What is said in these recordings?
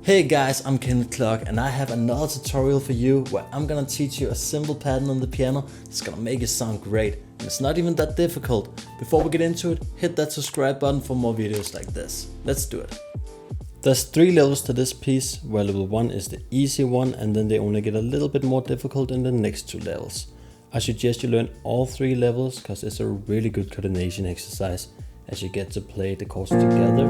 Hey guys, I'm Kenneth Clark and I have another tutorial for you where I'm gonna teach you a simple pattern on the piano that's gonna make it sound great. And it's not even that difficult. Before we get into it, hit that subscribe button for more videos like this. Let's do it. There's 3 levels to this piece, where level 1 is the easy one and then they only get a little bit more difficult in the next 2 levels. I suggest you learn all 3 levels because it's a really good coordination exercise, as you get to play the chords together,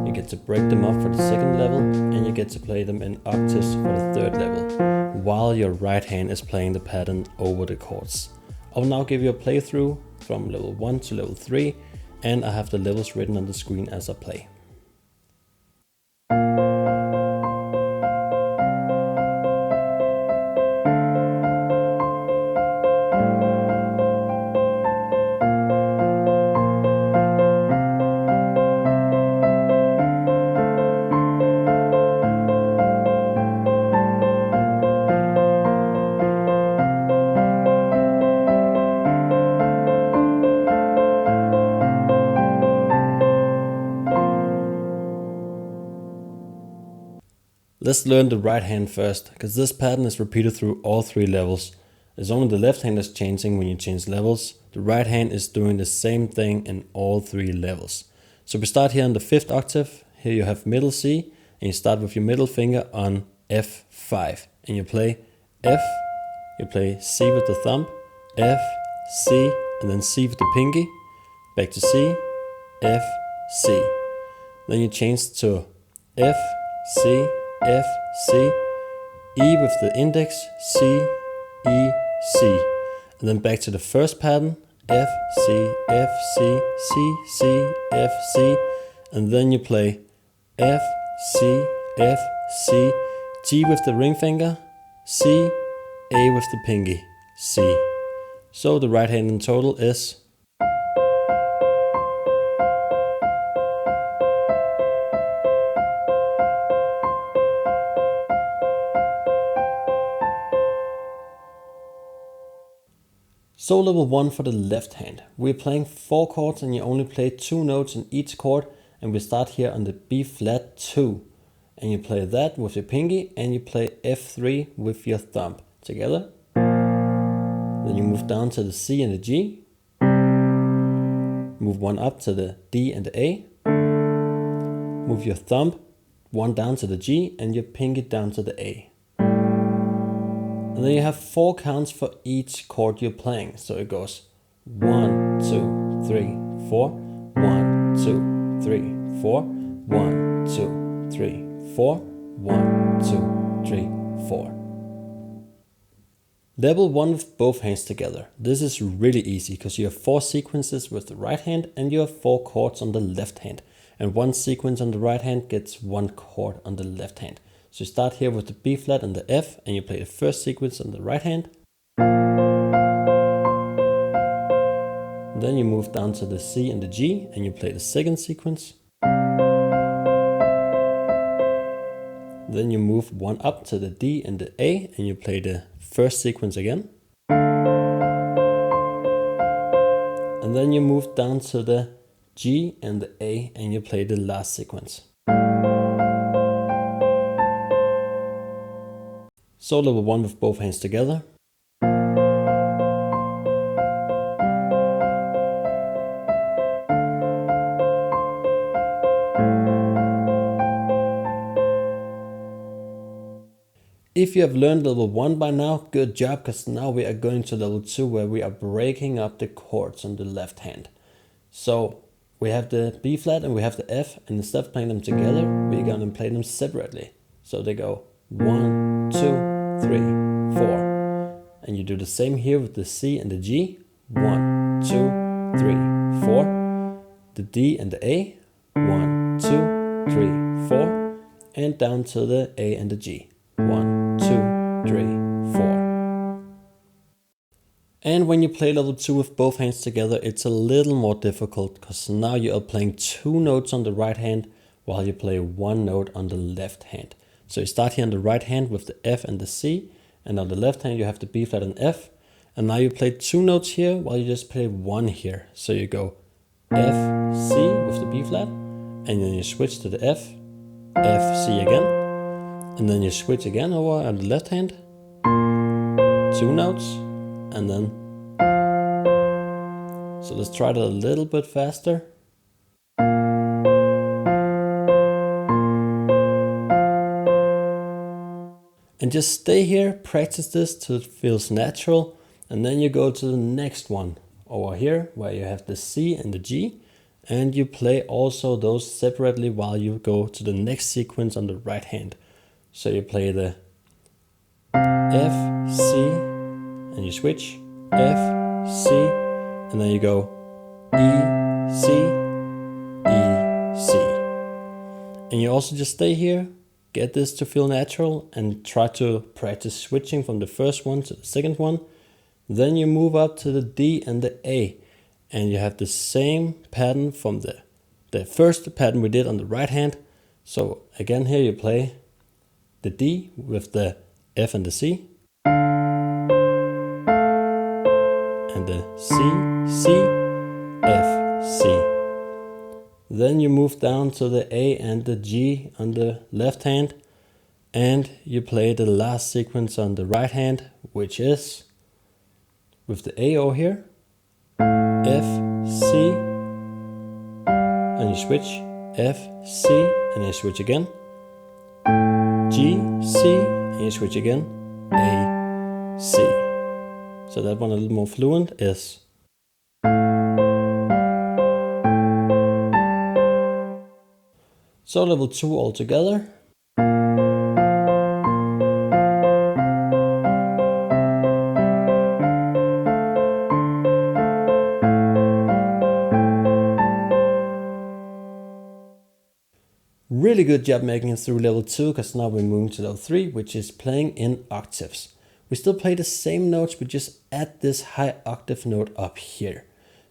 you get to break them up for the second level, and you get to play them in octaves for the third level, while your right hand is playing the pattern over the chords. I'll now give you a playthrough from level 1 to level 3, and I have the levels written on the screen as I play. Let's learn the right hand first, because this pattern is repeated through all 3 levels. It's only the left hand that's changing when you change levels. The right hand is doing the same thing in all 3 levels. So we start here on the 5th octave. Here you have middle C, and you start with your middle finger on F5. And you play F, you play C with the thumb, F, C, and then C with the pinky, back to C, F, C. Then you change to F, C, F, C, E with the index, C, E, C. And then back to the first pattern, F, C, F, C, C, C, F, C. And then you play F, C, F, C, G with the ring finger, C, A with the pinky, C. So the right hand in total is. So level 1 for the left hand. We're playing 4 chords and you only play 2 notes in each chord, and we start here on the B flat 2. And you play that with your pinky and you play F3 with your thumb together. Then you move down to the C and the G. Move 1 up to the D and the A. Move your thumb 1 down to the G and your pinky down to the A. And then you have 4 counts for each chord you're playing. So it goes 1, 2, 3, 4, 1, 2, 3, 4, 1, 2, 3, 4, 1, 2, 3, 4. Level 1 with both hands together. This is really easy because you have 4 sequences with the right hand and you have 4 chords on the left hand. And 1 sequence on the right hand gets 1 chord on the left hand. So you start here with the B flat and the F, and you play the first sequence on the right hand. Then you move down to the C and the G, and you play the second sequence. Then you move 1 up to the D and the A, and you play the first sequence again. And then you move down to the G and the A, and you play the last sequence. So level 1 with both hands together. If you have learned level 1 by now, good job, because now we are going to level 2 where we are breaking up the chords on the left hand. So we have the B flat and we have the F, and instead of playing them together, we're going to play them separately. So they go 1, 2, 3, 4. And you do the same here with the C and the G. 1, 2, 3, 4. The D and the A. 1, 2, 3, 4. And down to the A and the G. 1, 2, 3, 4. And when you play level 2 with both hands together, it's a little more difficult because now you are playing 2 notes on the right hand while you play 1 note on the left hand. So you start here on the right hand with the F and the C, and on the left hand you have the B flat and F, and now you play 2 notes here while you just play 1 here. So you go F, C with the B flat, and then you switch to the F, F, C again, and then you switch again over on the left hand, 2 notes, and then, so let's try it a little bit faster. And just stay here, practice this till it feels natural, and then you go to the next one over here where you have the C and the G, and you play also those separately while you go to the next sequence on the right hand. So you play the F, C, and you switch, F, C, and then you go E, C, E, C. And you also just stay here, get this to feel natural, and try to practice switching from the first one to the second one. Then you move up to the D and the A, and you have the same pattern from the first pattern we did on the right hand. So again here you play the D with the F and the C, and the C, C, F, C. Then you move down to the A and the G on the left hand, and you play the last sequence on the right hand, which is with the A over here, F, C, and you switch, F, C, and you switch again, G, C, and you switch again, A, C. So that one a little more fluent is. So level 2 altogether. Really good job making it through level 2, because now we're moving to level 3, which is playing in octaves. We still play the same notes, we just add this high octave note up here.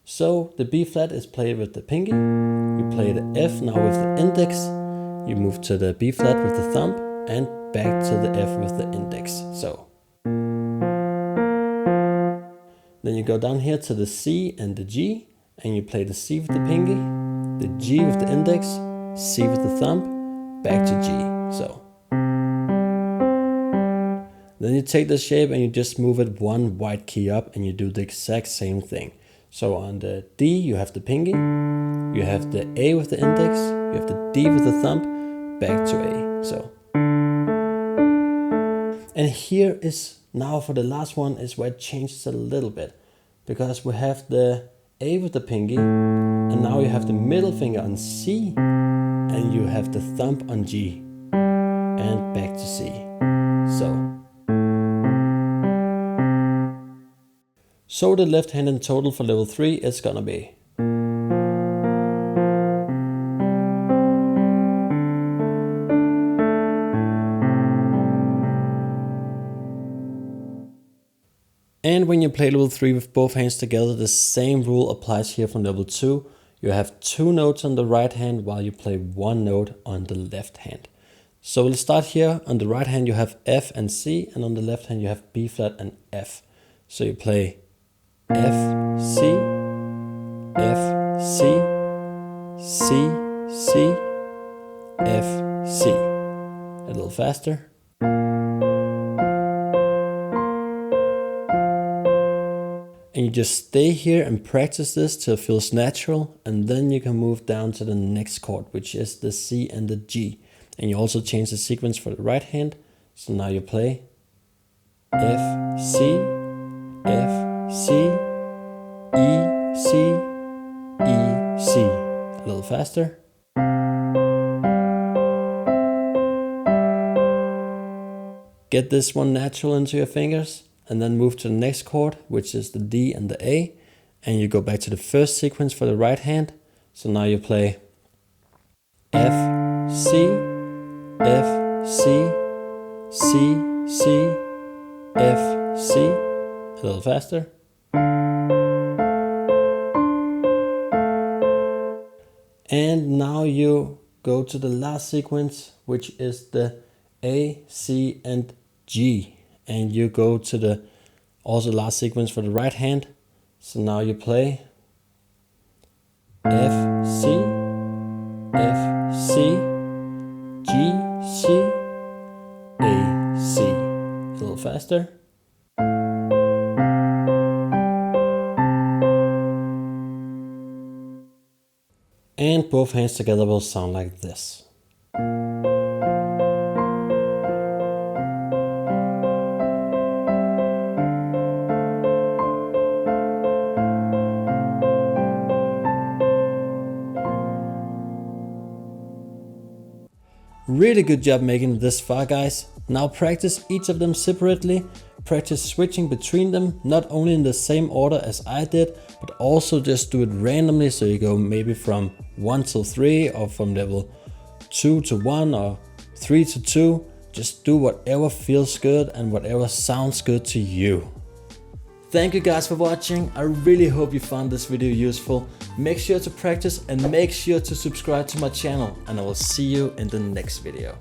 So the B flat is played with the pinky, you play the F now with the index, you move to the B flat with the thumb, and back to the F with the index. So then you go down here to the C and the G, and you play the C with the pinky, the G with the index, C with the thumb, back to G. So then you take the shape and you just move it one white key up, and you do the exact same thing. So on the D you have the pinky, you have the A with the index, you have the D with the thumb, back to A. So, and here is now for the last one is where it changes a little bit, because we have the A with the pinky, and now you have the middle finger on C, and you have the thumb on G, and back to C. So the left hand in total for level 3 is gonna be. And when you play level 3 with both hands together, the same rule applies here from level 2. You have 2 notes on the right hand while you play 1 note on the left hand. So we'll start here. On the right hand you have F and C, and on the left hand you have B flat and F. So you play F, C, F, C, C, C, F, C. A little faster. And you just stay here and practice this till it feels natural, and then you can move down to the next chord, which is the C and the G. And you also change the sequence for the right hand. So now you play F, C, F, C, E, C, E, C. A little faster. Get this one natural into your fingers, and then move to the next chord, which is the D and the A, and you go back to the first sequence for the right hand. So now you play F, C, F, C, C, C, F, C. A little faster. And now you go to the last sequence, which is the A, C, and G. And you go to the also last sequence for the right hand. So now you play F, C, F, C, G, C, faster. And both hands together will sound like this. Really good job making it this far, guys. Now practice each of them separately. Practice switching between them, not only in the same order as I did, but also just do it randomly. So you go maybe from 1 to 3, or from level 2 to 1, or 3 to 2. Just do whatever feels good and whatever sounds good to you. Thank you guys for watching. I really hope you found this video useful. Make sure to practice and make sure to subscribe to my channel, and I will see you in the next video.